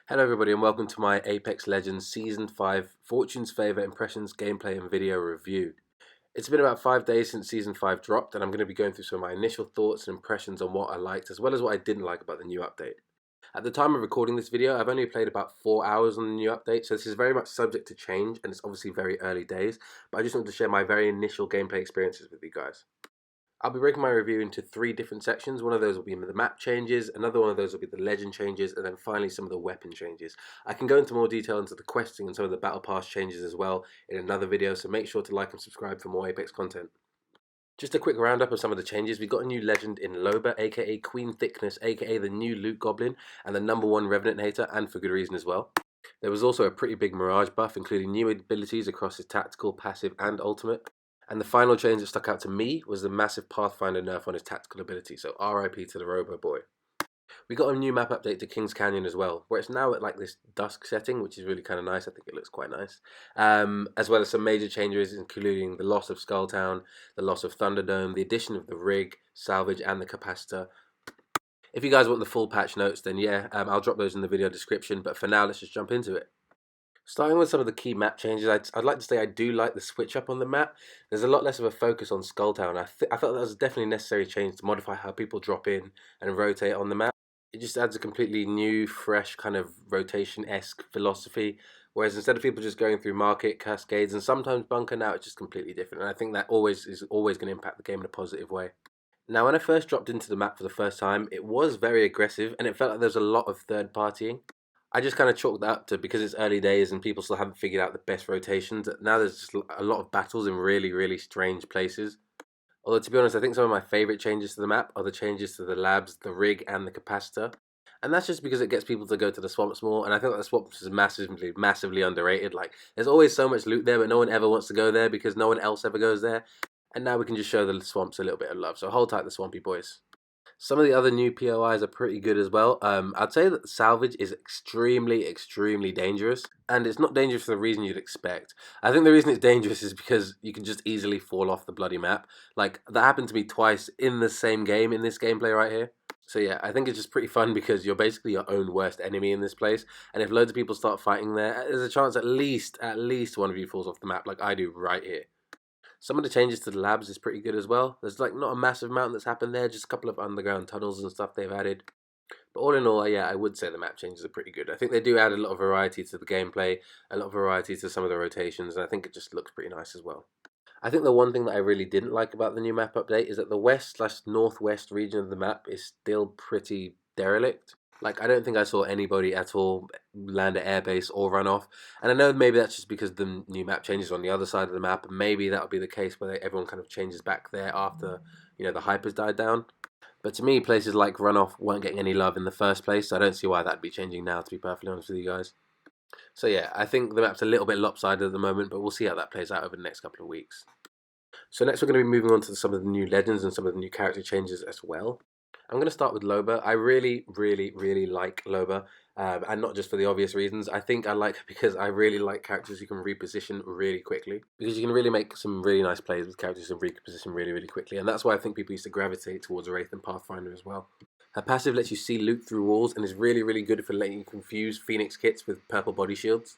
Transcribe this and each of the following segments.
Hello everybody and welcome to my Apex Legends Season 5 Fortune's Favour Impressions, Gameplay and Video Review. It's been about 5 days since Season 5 dropped and I'm going to be going through some of my initial thoughts and impressions on what I liked as well as what I didn't like about the new update. At the time of recording this video, I've only played about 4 hours on the new update, so this is very much subject to change and it's obviously very early days, but I just wanted to share my very initial gameplay experiences with you guys. I'll be breaking my review into 3 different sections. One of those will be the map changes, another one of those will be the legend changes, and then finally some of the weapon changes. I can go into more detail into the questing and some of the battle pass changes as well in another video, so make sure to like and subscribe for more Apex content. Just a quick roundup of some of the changes. We got a new legend in Loba, aka Queen Thickness, aka the new Loot Goblin, and the #1 Revenant hater, and for good reason as well. There was also a pretty big Mirage buff, including new abilities across his tactical, passive, and ultimate. And the final change that stuck out to me was the massive Pathfinder nerf on his tactical ability, so RIP to the Robo Boy. We got a new map update to King's Canyon as well, where it's now at like this dusk setting, which is really kind of nice. I think it looks quite nice. As well as some major changes, including the loss of Skulltown, the loss of Thunderdome, the addition of the rig, salvage, and the capacitor. If you guys want the full patch notes, then yeah, I'll drop those in the video description, but for now, let's just jump into it. Starting with some of the key map changes, I'd like to say I do like the switch up on the map. There's a lot less of a focus on Skulltown. I felt that was definitely a necessary change to modify how people drop in and rotate on the map. It just adds a completely new, fresh kind of rotation-esque philosophy. Whereas instead of people just going through market, cascades, and sometimes bunker, now it's just completely different. And I think that is always going to impact the game in a positive way. Now, when I first dropped into the map for the first time, it was very aggressive, and it felt like there was a lot of third partying. I just kind of chalked that up to because it's early days and people still haven't figured out the best rotations. Now there's just a lot of battles in really, really strange places. Although, to be honest, I think some of my favourite changes to the map are the changes to the labs, the rig, and the capacitor. And that's just because it gets people to go to the swamps more. And I think that the swamps is massively, massively underrated. Like, there's always so much loot there, but no one ever wants to go there because no one else ever goes there. And now we can just show the swamps a little bit of love. So hold tight, the swampy boys. Some of the other new POIs are pretty good as well. I'd say that salvage is extremely, extremely dangerous. And it's not dangerous for the reason you'd expect. I think the reason it's dangerous is because you can just easily fall off the bloody map. Like, that happened to me twice in the same game, in this gameplay right here. So yeah, I think it's just pretty fun because you're basically your own worst enemy in this place. And if loads of people start fighting there, there's a chance at least one of you falls off the map like I do right here. Some of the changes to the labs is pretty good as well. There's like not a massive amount that's happened there, just a couple of underground tunnels and stuff they've added. But all in all, yeah, I would say the map changes are pretty good. I think they do add a lot of variety to the gameplay, a lot of variety to some of the rotations, and I think it just looks pretty nice as well. I think the one thing that I really didn't like about the new map update is that the west/northwest region of the map is still pretty derelict. Like, I don't think I saw anybody at all land at airbase or run off. And I know maybe that's just because the new map changes on the other side of the map, and maybe that'll be the case where everyone kind of changes back there after, the hype has died down. But to me, places like Runoff weren't getting any love in the first place, so I don't see why that'd be changing now, to be perfectly honest with you guys. So yeah, I think the map's a little bit lopsided at the moment, but we'll see how that plays out over the next couple of weeks. So next we're going to be moving on to some of the new legends and some of the new character changes as well. I'm going to start with Loba. I really, really, really like Loba, and not just for the obvious reasons. I think I like her because I really like characters who can reposition really quickly, because you can really make some really nice plays with characters who can reposition really, really quickly, and that's why I think people used to gravitate towards Wraith and Pathfinder as well. Her passive lets you see loot through walls and is really, really good for letting you confuse Phoenix kits with purple body shields.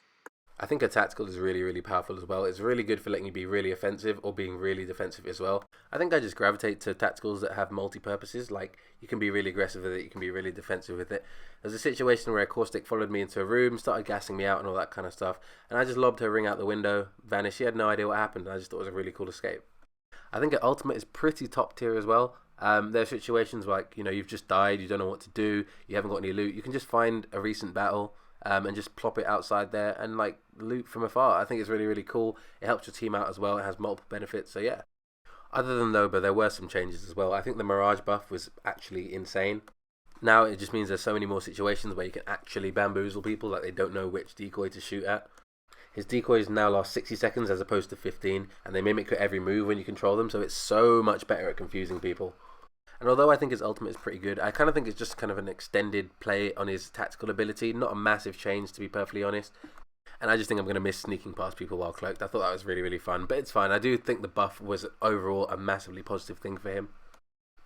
I think her tactical is really, really powerful as well. It's really good for letting you be really offensive or being really defensive as well. I think I just gravitate to tacticals that have multi-purposes. Like, you can be really aggressive with it, you can be really defensive with it. There's a situation where a caustic followed me into a room, started gassing me out and all that kind of stuff, and I just lobbed her ring out the window, vanished. She had no idea what happened, and I just thought it was a really cool escape. I think her ultimate is pretty top tier as well. There are situations like, you've just died, you don't know what to do, you haven't got any loot. You can just find a recent battle, and just plop it outside there and like loot from afar. I think it's really, really cool. It helps your team out as well. It has multiple benefits. So yeah. Other than Loba, there were some changes as well. I think the Mirage buff was actually insane. Now it just means there's so many more situations where you can actually bamboozle people, like they don't know which decoy to shoot at. His decoys now last 60 seconds as opposed to 15, and they mimic every move when you control them, so it's so much better at confusing people. And although I think his ultimate is pretty good, I kind of think it's just kind of an extended play on his tactical ability. Not a massive change, to be perfectly honest. And I just think I'm going to miss sneaking past people while cloaked. I thought that was really, really fun. But it's fine. I do think the buff was overall a massively positive thing for him.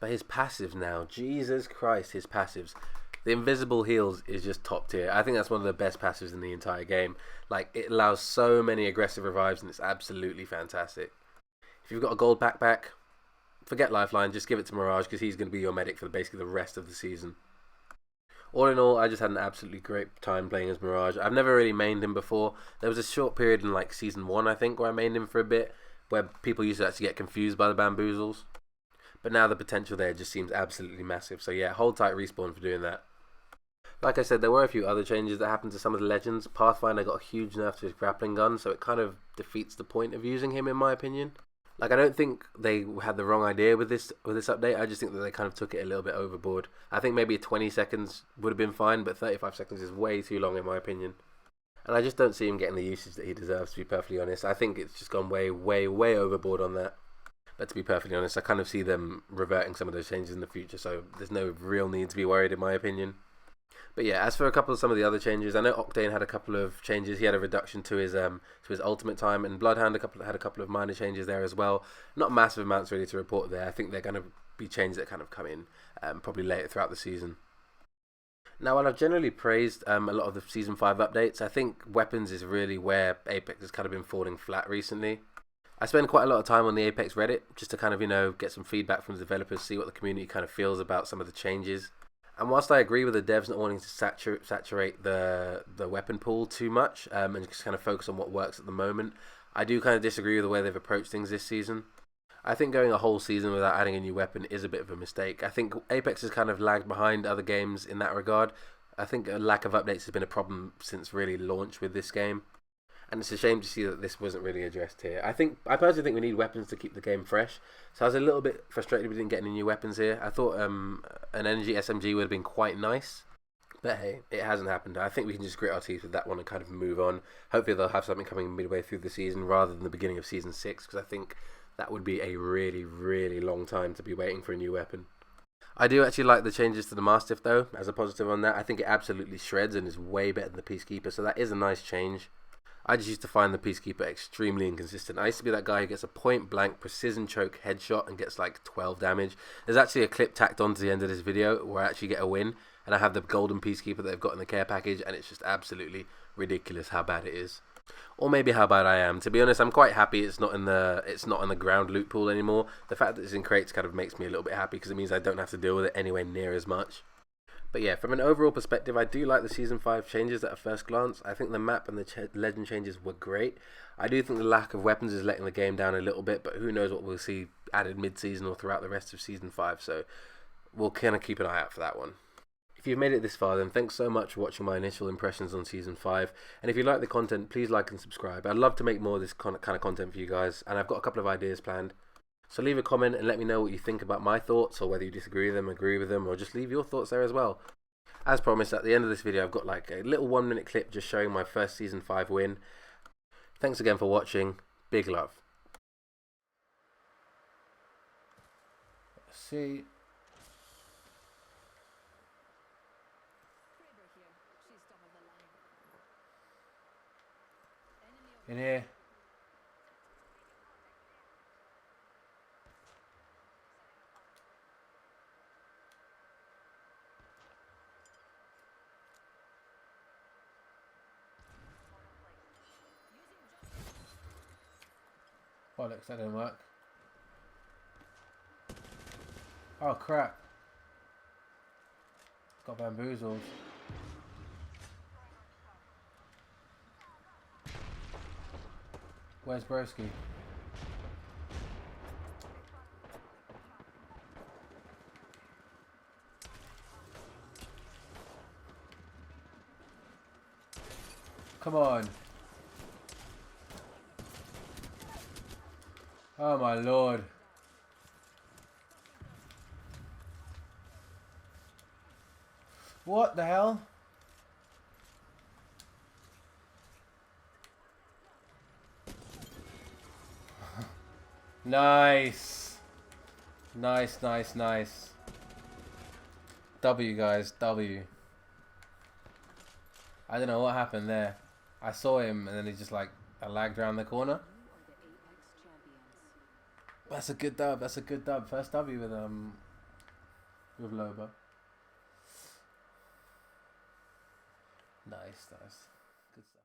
But his passives now, Jesus Christ, his passives. The invisible heals is just top tier. I think that's one of the best passives in the entire game. Like, it allows so many aggressive revives, and it's absolutely fantastic. If you've got a gold backpack, forget Lifeline, just give it to Mirage, because he's going to be your medic for basically the rest of the season. All in all, I just had an absolutely great time playing as Mirage. I've never really mained him before. There was a short period in like Season 1, I think, where I mained him for a bit, where people used to actually get confused by the bamboozles. But now the potential there just seems absolutely massive. So yeah, hold tight Respawn for doing that. Like I said, there were a few other changes that happened to some of the legends. Pathfinder got a huge nerf to his grappling gun, so it kind of defeats the point of using him, in my opinion. Like, I don't think they had the wrong idea with this update. I just think that they kind of took it a little bit overboard. I think maybe 20 seconds would have been fine, but 35 seconds is way too long, in my opinion. And I just don't see him getting the usage that he deserves, to be perfectly honest. I think it's just gone way, way, way overboard on that. But to be perfectly honest, I kind of see them reverting some of those changes in the future, so there's no real need to be worried, in my opinion. But yeah, as for some of the other changes, I know Octane had a couple of changes. He had a reduction to his ultimate time, and Bloodhound had a couple of minor changes there as well. Not massive amounts really to report there. I think they're going to be changes that kind of come in probably later throughout the season. Now, while I've generally praised a lot of the Season 5 updates, I think weapons is really where Apex has kind of been falling flat recently. I spend quite a lot of time on the Apex Reddit just to kind of, get some feedback from the developers, see what the community kind of feels about some of the changes. And whilst I agree with the devs not wanting to saturate the weapon pool too much and just kind of focus on what works at the moment, I do kind of disagree with the way they've approached things this season. I think going a whole season without adding a new weapon is a bit of a mistake. I think Apex has kind of lagged behind other games in that regard. I think a lack of updates has been a problem since really launch with this game. And it's a shame to see that this wasn't really addressed here. I personally think we need weapons to keep the game fresh. So I was a little bit frustrated we didn't get any new weapons here. I thought an energy SMG would have been quite nice. But hey, it hasn't happened. I think we can just grit our teeth with that one and kind of move on. Hopefully they'll have something coming midway through the season rather than the beginning of Season 6. Because I think that would be a really, really long time to be waiting for a new weapon. I do actually like the changes to the Mastiff though, as a positive on that. I think it absolutely shreds and is way better than the Peacekeeper. So that is a nice change. I just used to find the Peacekeeper extremely inconsistent. I used to be that guy who gets a point blank precision choke headshot and gets like 12 damage. There's actually a clip tacked onto the end of this video where I actually get a win, and I have the golden Peacekeeper that they've got in the care package, and it's just absolutely ridiculous how bad it is. Or maybe how bad I am. To be honest, I'm quite happy it's not in the ground loot pool anymore. The fact that it's in crates kind of makes me a little bit happy because it means I don't have to deal with it anywhere near as much. But yeah, from an overall perspective, I do like the Season 5 changes at a first glance. I think the map and the legend changes were great. I do think the lack of weapons is letting the game down a little bit, but who knows what we'll see added mid-season or throughout the rest of Season 5, so we'll kind of keep an eye out for that one. If you've made it this far, then thanks so much for watching my initial impressions on Season 5, and if you like the content, please like and subscribe. I'd love to make more of this kind of content for you guys, and I've got a couple of ideas planned. So leave a comment and let me know what you think about my thoughts, or whether you disagree with them, agree with them, or just leave your thoughts there as well. As promised, at the end of this video, I've got like a little 1-minute clip just showing my first Season 5 win. Thanks again for watching. Big love. Let's see. In here. Bollocks, that didn't work. Oh crap. Got bamboozled. Where's Broski? Come on. Oh my lord. What the hell? Nice. Nice, nice, nice. W, guys, W. I don't know what happened there. I saw him and then he just like, I lagged around the corner. That's a good dub. That's a good dub. First W with Loba. Nice, nice, good stuff.